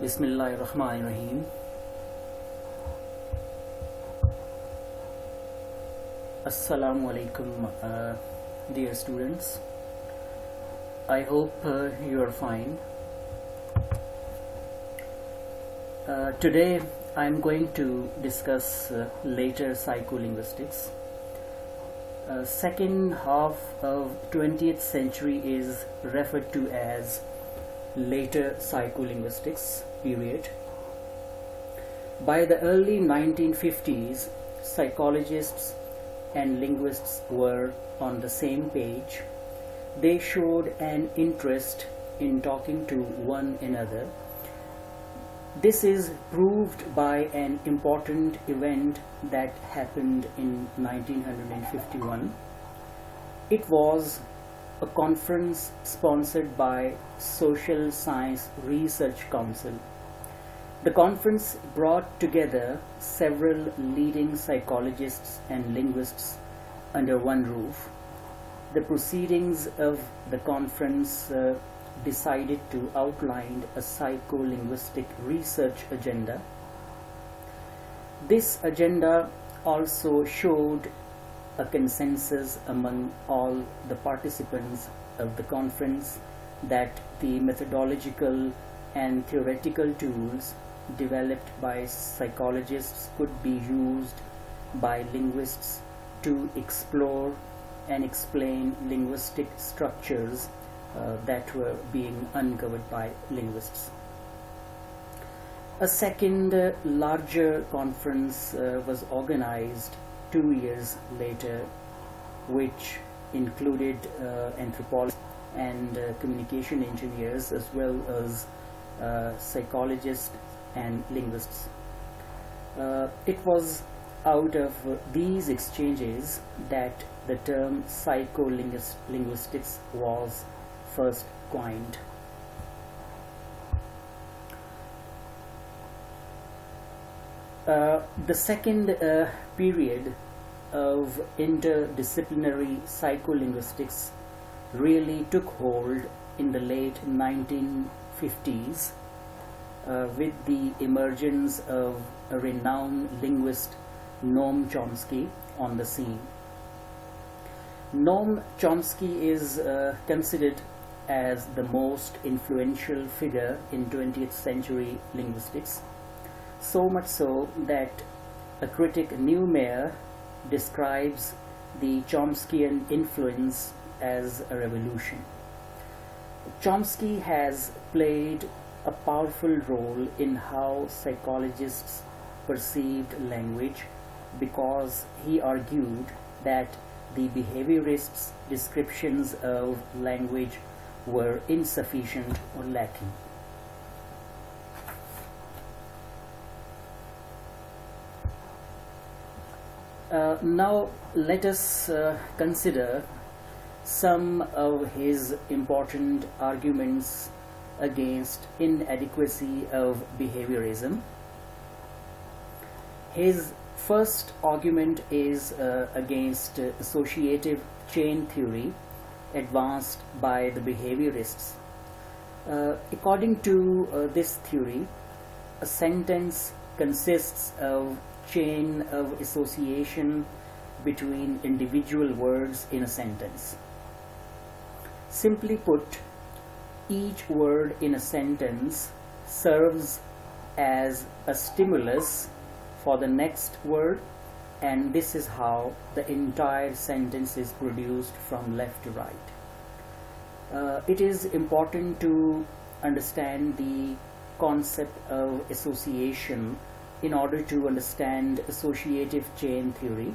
Bismillahirrahmanirrahim. Assalamu alaikum, dear students. I hope you are fine. Today I am going to discuss later psycholinguistics. Second half of 20th century is referred to as later psycholinguistics period. By the early 1950s, psychologists and linguists were on the same page. They showed an interest in talking to one another. This is proved by an important event that happened in 1951. It was a conference sponsored by Social Science Research Council. The conference brought together several leading psychologists and linguists under one roof. The proceedings of the conference decided to outline a psycholinguistic research agenda. This agenda also showed a consensus among all the participants of the conference that the methodological and theoretical tools developed by psychologists could be used by linguists to explore and explain linguistic structures that were being uncovered by linguists. A second larger conference was organized 2 years later, which included anthropologists and communication engineers as well as psychologists and linguists. It was out of these exchanges that the term psycholinguistics was first coined. The second period of interdisciplinary psycholinguistics really took hold in the late 1950s with the emergence of a renowned linguist, Noam Chomsky, on the scene. Noam Chomsky is considered as the most influential figure in 20th century linguistics, so much so that a critic, Neumayer, describes the Chomskyan influence as a revolution. Chomsky has played a powerful role in how psychologists perceived language because he argued that the behaviorists' descriptions of language were insufficient or lacking. Now let us consider some of his important arguments against inadequacy of behaviorism. His first argument is against associative chain theory advanced by the behaviorists. According to this theory, a sentence consists of chain of association between individual words in a sentence. Simply put, each word in a sentence serves as a stimulus for the next word, and this is how the entire sentence is produced from left to right. It is important to understand the concept of association in order to understand associative chain theory.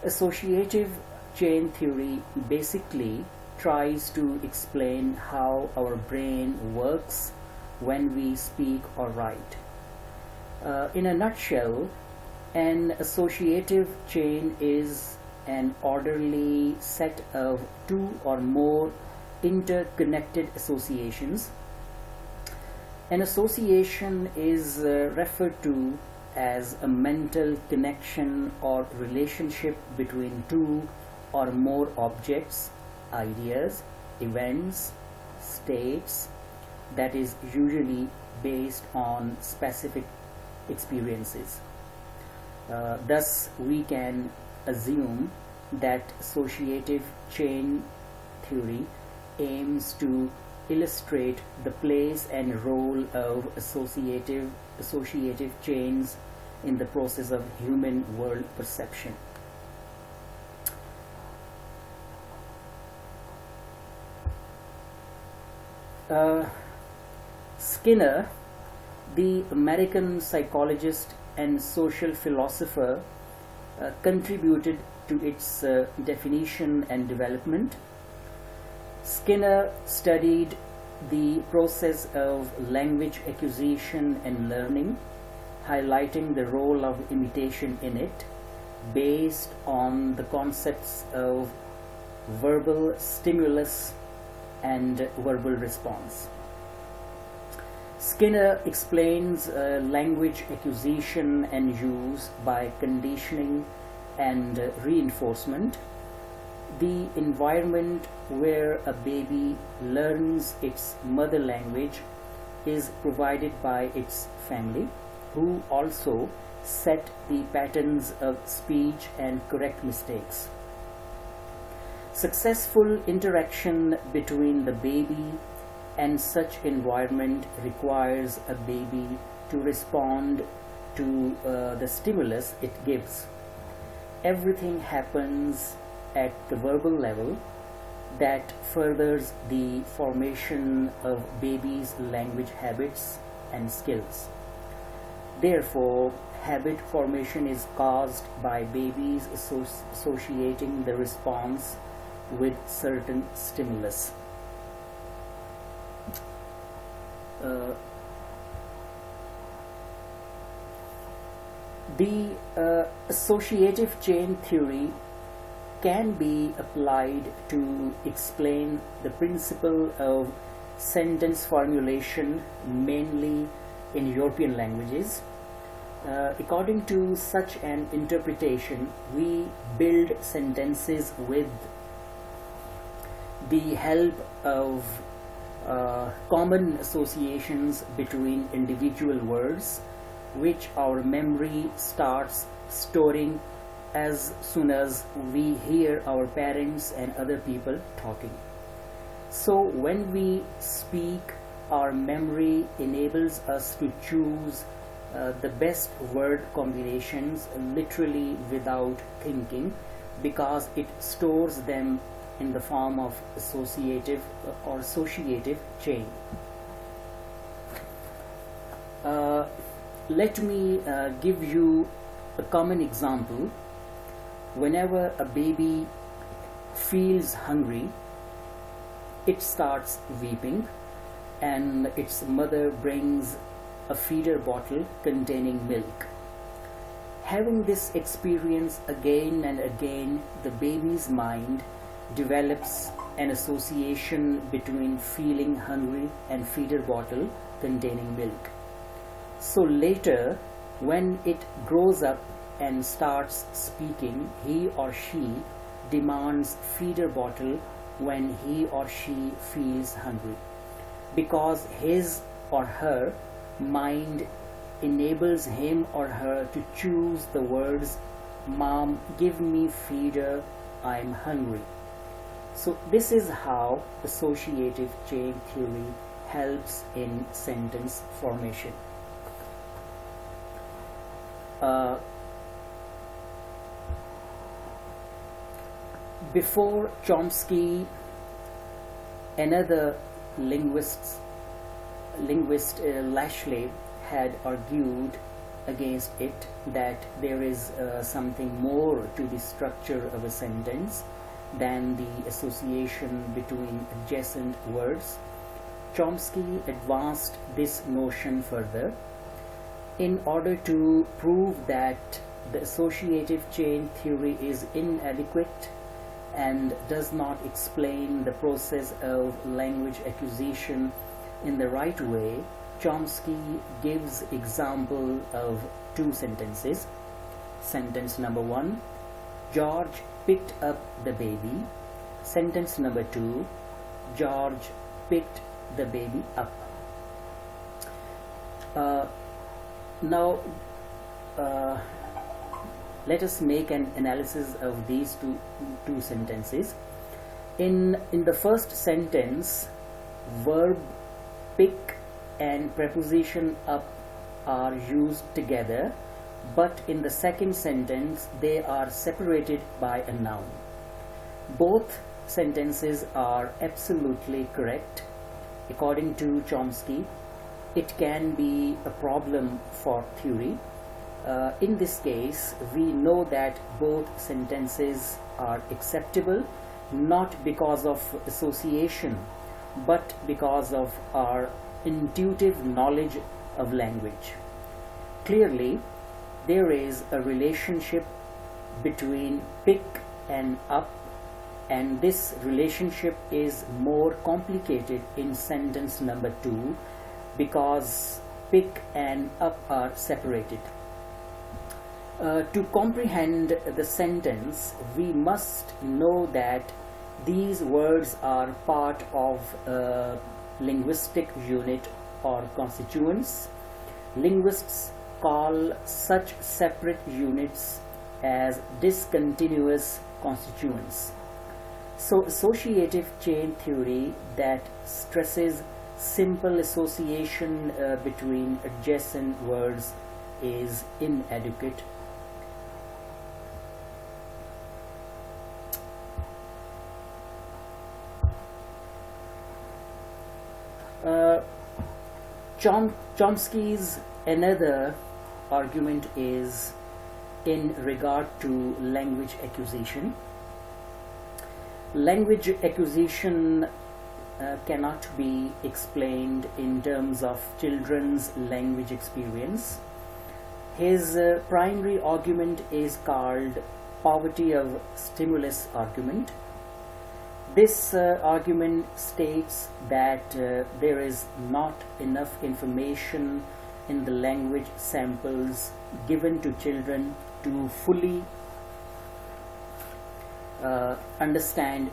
Associative chain theory basically tries to explain how our brain works when we speak or write. In a nutshell, an associative chain is an orderly set of two or more interconnected associations. An association is referred to as a mental connection or relationship between two or more objects, ideas, events, states, that is usually based on specific experiences. Thus, we can assume that associative chain theory aims to illustrate the place and role of associative chains in the process of human world perception. Skinner, the American psychologist and social philosopher, contributed to its definition and development. Skinner studied the process of language acquisition and learning, highlighting the role of imitation in it, based on the concepts of verbal stimulus and verbal response. Skinner explains language acquisition and use by conditioning and reinforcement. The environment where a baby learns its mother language is provided by its family, who also set the patterns of speech and correct mistakes. Successful interaction between the baby and such environment requires a baby to respond to the stimulus it gives. Everything happens at the verbal level that furthers the formation of baby's language habits and skills. Therefore, habit formation is caused by babies associating the response with certain stimulus. The associative chain theory can be applied to explain the principle of sentence formulation, mainly in European languages. According to such an interpretation, we build sentences with the help of common associations between individual words, which our memory starts storing as soon as we hear our parents and other people talking. So when we speak, our memory enables us to choose the best word combinations literally without thinking, because it stores them in the form of associative chain. Let me give you a common example. Whenever a baby feels hungry, it starts weeping, and its mother brings a feeder bottle containing milk. Having this experience again and again, the baby's mind develops an association between feeling hungry and feeder bottle containing milk. So later, when it grows up and starts speaking, he or she demands feeder bottle when he or she feels hungry, because his or her mind enables him or her to choose the words, "Mom, give me feeder, I'm hungry." So this is how associative chain theory helps in sentence formation. Before Chomsky, another linguist Lashley had argued against it, that there is something more to the structure of a sentence than the association between adjacent words. Chomsky advanced this notion further. In order to prove that the associative chain theory is inadequate and does not explain the process of language acquisition in the right way, Chomsky gives example of two sentences. Sentence number 1, George picked up the baby. Sentence number 2, George picked the baby up. Uh, now, uh, let us make an analysis of these two sentences. In the first sentence, verb pick and preposition up are used together, but in the second sentence they are separated by a noun. Both sentences are absolutely correct. According to Chomsky, it can be a problem for theory. In this case, we know that both sentences are acceptable, not because of association, but because of our intuitive knowledge of language. Clearly, there is a relationship between pick and up, and this relationship is more complicated in sentence number 2 because pick and up are separated. To comprehend the sentence, we must know that these words are part of a linguistic unit or constituents. Linguists call such separate units as discontinuous constituents. So associative chain theory that stresses simple association between adjacent words is inadequate. Chomsky's another argument is in regard to language acquisition. Language acquisition cannot be explained in terms of children's language experience. His primary argument is called poverty of stimulus argument. This argument states that there is not enough information in the language samples given to children to fully understand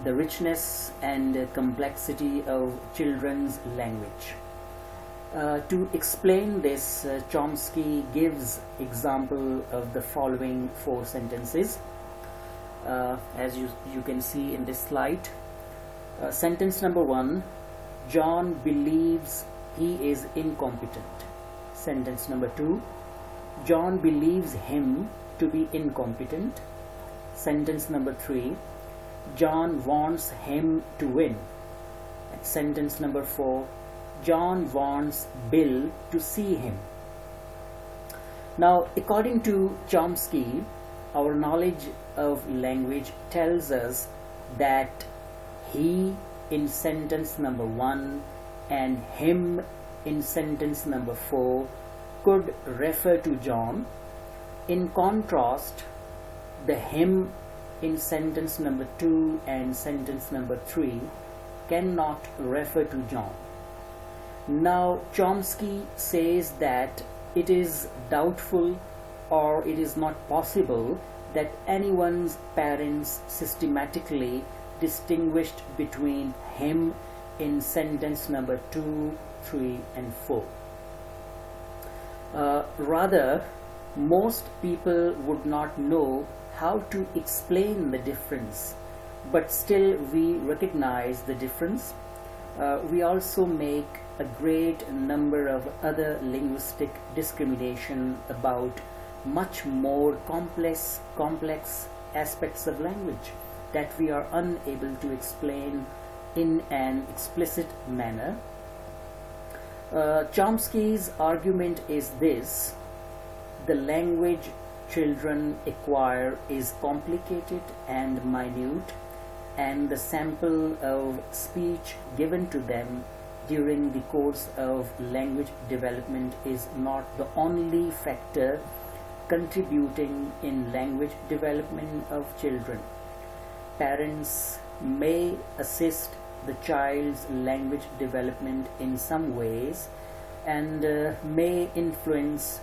the richness and complexity of children's language. To explain this, Chomsky gives example of the following 4 sentences. As you can see in this slide. Sentence number 1, John believes he is incompetent. Sentence number 2, John believes him to be incompetent. Sentence number 3, John wants him to win. Sentence number 4, John wants Bill to see him. Now, according to Chomsky, our knowledge of language tells us that he in sentence number 1 and him in sentence number 4 could refer to John. In contrast, the him in sentence number 2 and sentence number 3 cannot refer to John. Now, Chomsky says that it is doubtful or it is not possible that anyone's parents systematically distinguished between him in sentence number 2, 3 and 4. Rather, most people would not know how to explain the difference, but still we recognize the difference. We also make a great number of other linguistic discrimination about much more complex aspects of language that we are unable to explain in an explicit manner. Chomsky's argument is this: the language children acquire is complicated and minute, and the sample of speech given to them during the course of language development is not the only factor contributing in language development of children. Parents may assist the child's language development in some ways and may influence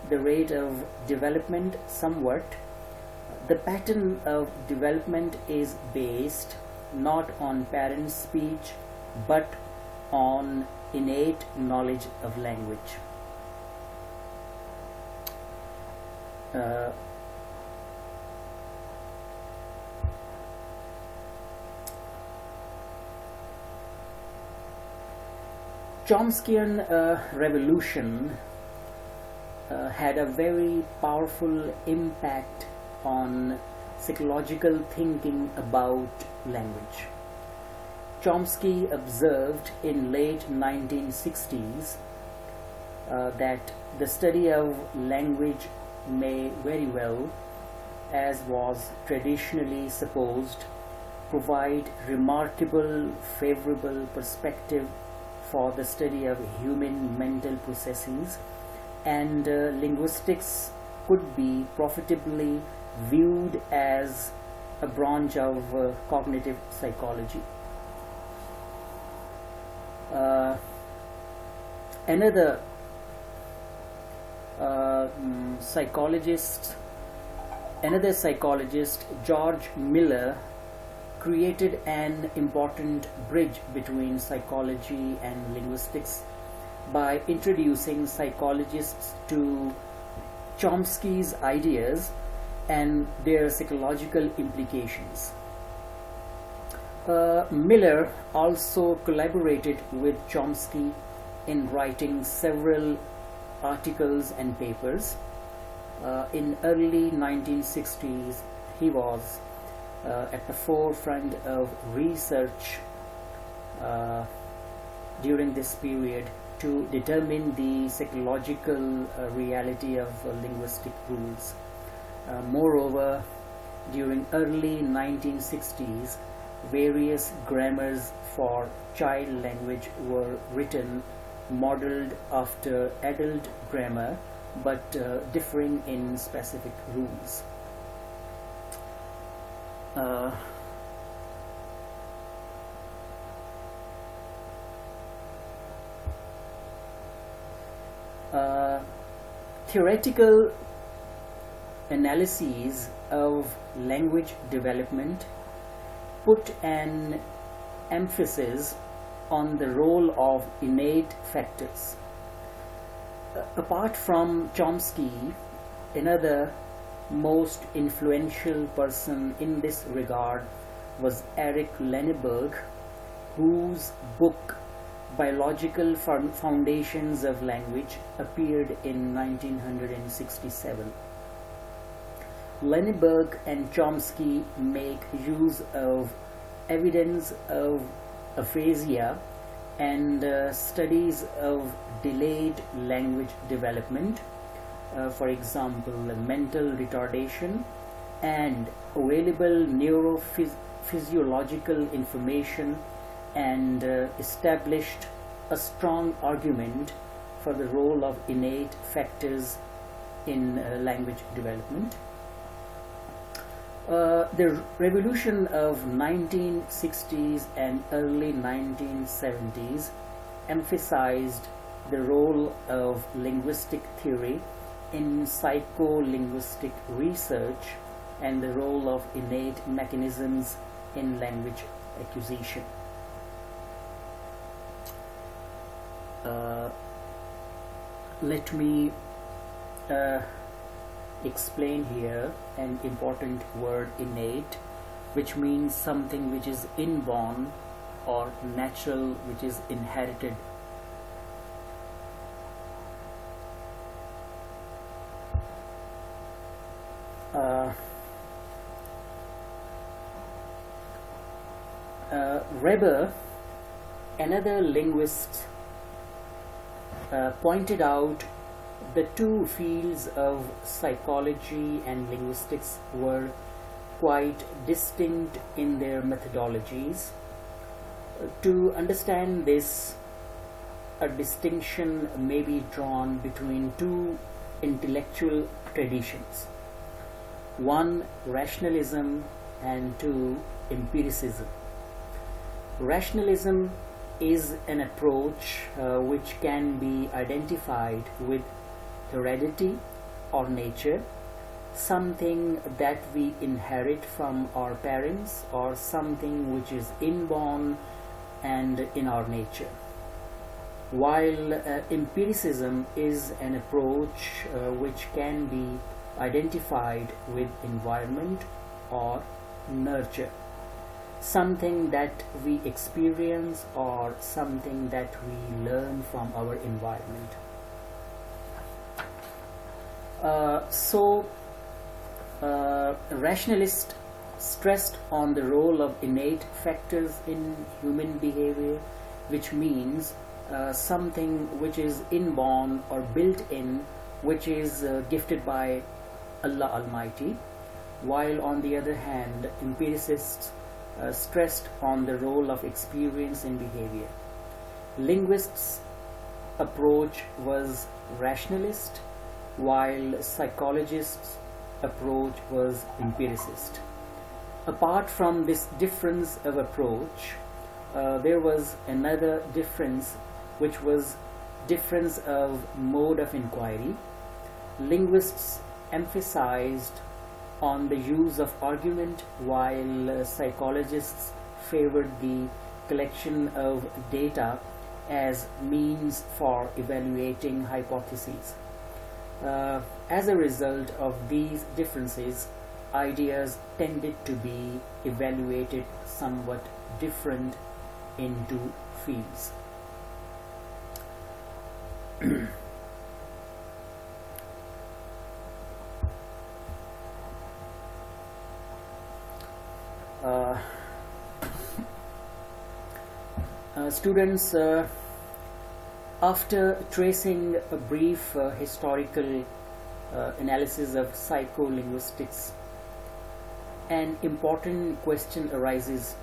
the rate of development somewhat. The pattern of development is based not on parents' speech but on innate knowledge of language. Chomskyan revolution had a very powerful impact on psychological thinking about language. Chomsky observed in late 1960s that the study of language may very well, as was traditionally supposed, provide remarkable favorable perspective for the study of human mental processes, and linguistics could be profitably viewed as a branch of cognitive psychology. Another psychologist, George Miller, created an important bridge between psychology and linguistics by introducing psychologists to Chomsky's ideas and their psychological implications. Miller also collaborated with Chomsky in writing several articles and papers. In early 1960s, he was at the forefront of research during this period to determine the psychological reality of linguistic rules. Moreover, during early 1960s, various grammars for child language were written, modeled after adult grammar, but differing in specific rules. Theoretical analyses of language development put an emphasis on the role of innate factors. Apart from Chomsky, another most influential person in this regard was Eric Lenneberg, whose book Biological Foundations of Language appeared in 1967. Lenneberg and Chomsky make use of evidence of aphasia and studies of delayed language development, for example, mental retardation, and available neurophysiological information, and established a strong argument for the role of innate factors in language development. The revolution of 1960s and early 1970s emphasized the role of linguistic theory in psycholinguistic research and the role of innate mechanisms in language acquisition. Let me explain here an important word, innate, which means something which is inborn or natural, which is inherited. Reber, another linguist, pointed out the two fields of psychology and linguistics were quite distinct in their methodologies. To understand this, a distinction may be drawn between two intellectual traditions: one, rationalism, and two, empiricism. Rationalism is an approach which can be identified with heredity or nature, something that we inherit from our parents, or something which is inborn and in our nature. while empiricism is an approach which can be identified with environment or nurture, something that we experience or something that we learn from our environment. Rationalists stressed on the role of innate factors in human behavior, which means something which is inborn or built in, which is gifted by Allah Almighty, while on the other hand empiricists stressed on the role of experience in behavior. Linguists' approach was rationalist, while psychologists' approach was empiricist. Apart from this difference of approach, there was another difference, which was difference of mode of inquiry. Linguists emphasized on the use of argument, while psychologists favored the collection of data as means for evaluating hypotheses. As a result of these differences, ideas tended to be evaluated somewhat different into fields. Students, after tracing a brief historical analysis of psycholinguistics, an important question arises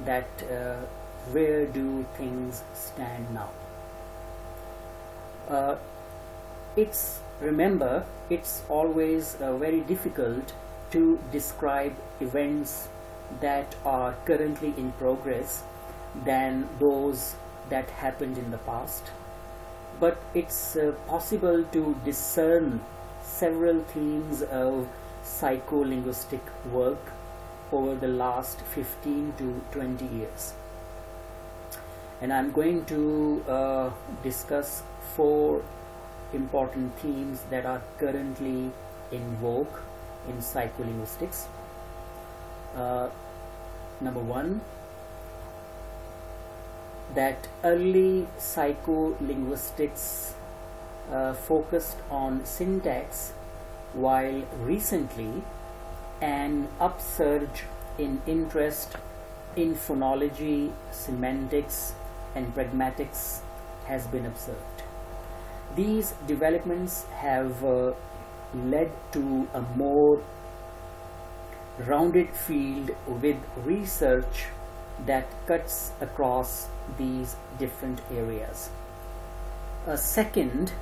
that where do things stand now? Remember, it's always very difficult to describe events that are currently in progress than those that happened in the past, but it's possible to discern several themes of psycholinguistic work over the last 15 to 20 years. And I'm going to discuss 4 important themes that are currently in vogue in psycholinguistics. Number 1, that early psycholinguistics focused on syntax, while recently an upsurge in interest in phonology, semantics, and pragmatics has been observed. These developments have led to a more rounded field with research that cuts across these different areas. Second,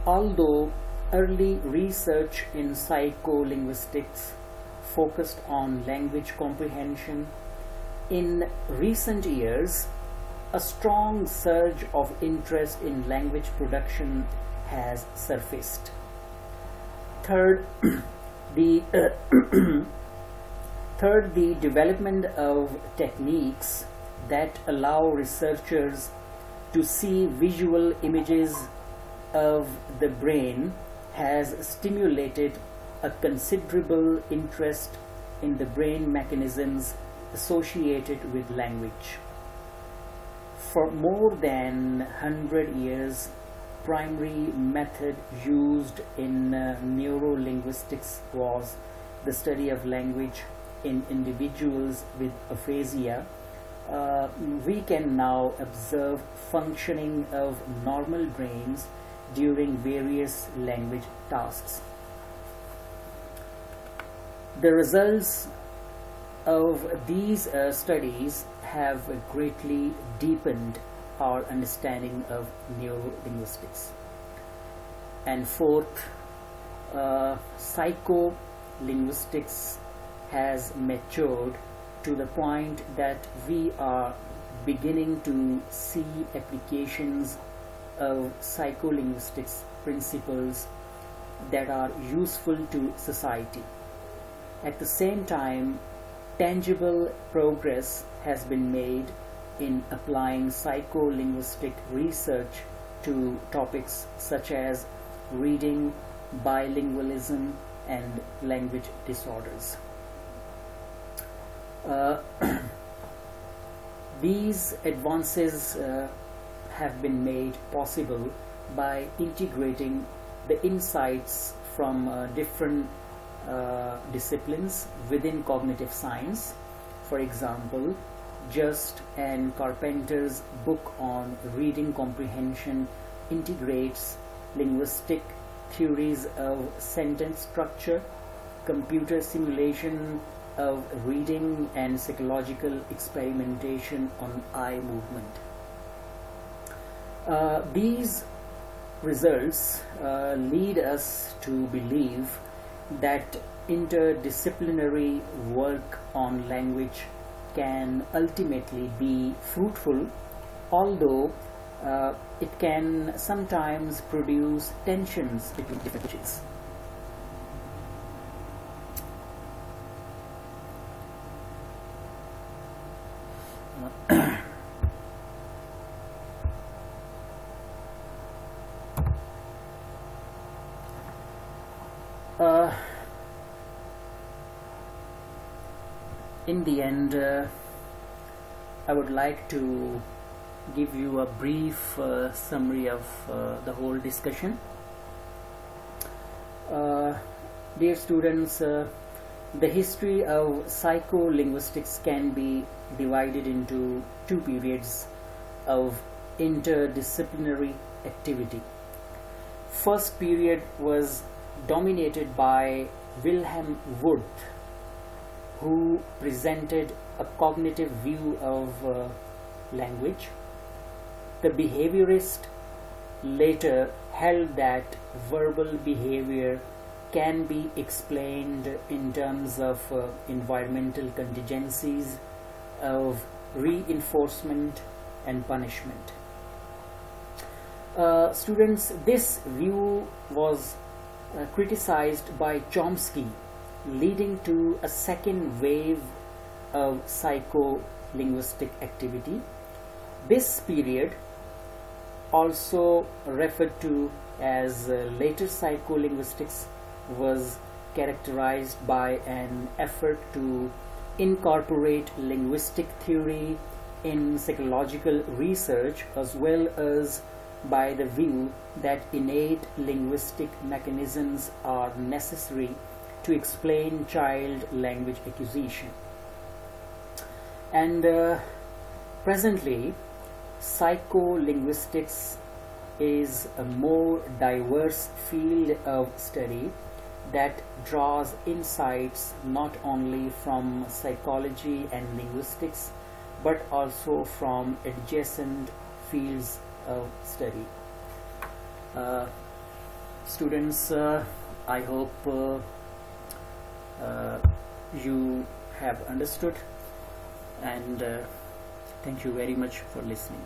although early research in psycholinguistics focused on language comprehension, in recent years a strong surge of interest in language production has surfaced. Third, the development of techniques that allow researchers to see visual images of the brain has stimulated a considerable interest in the brain mechanisms associated with language. For more than 100 years, primary method used in neurolinguistics was the study of language in individuals with aphasia. We can now observe functioning of normal brains during various language tasks. The results of these studies have greatly deepened our understanding of neurolinguistics. And fourth, psycholinguistics has matured to the point that we are beginning to see applications of psycholinguistics principles that are useful to society. At the same time, tangible progress has been made in applying psycholinguistic research to topics such as reading, bilingualism, and language disorders. These advances have been made possible by integrating the insights from different disciplines within cognitive science. For example, Just and Carpenter's book on reading comprehension integrates linguistic theories of sentence structure, computer simulation of reading, and psychological experimentation on eye movement. These results lead us to believe that interdisciplinary work on language can ultimately be fruitful, although it can sometimes produce tensions between different languages. In the end, I would like to give you a brief summary of the whole discussion. Dear students, the history of psycholinguistics can be divided into two periods of interdisciplinary activity. First period was dominated by Wilhelm Wundt, who presented a cognitive view of language. The behaviorist later held that verbal behavior can be explained in terms of environmental contingencies of reinforcement and punishment. Students, this view was criticized by Chomsky, leading to a second wave of psycholinguistic activity. This period, also referred to as later psycholinguistics, was characterized by an effort to incorporate linguistic theory in psychological research, as well as by the view that innate linguistic mechanisms are necessary to explain child language acquisition. And presently, psycholinguistics is a more diverse field of study that draws insights not only from psychology and linguistics, but also from adjacent fields of study. Students, I hope you have understood, and thank you very much for listening.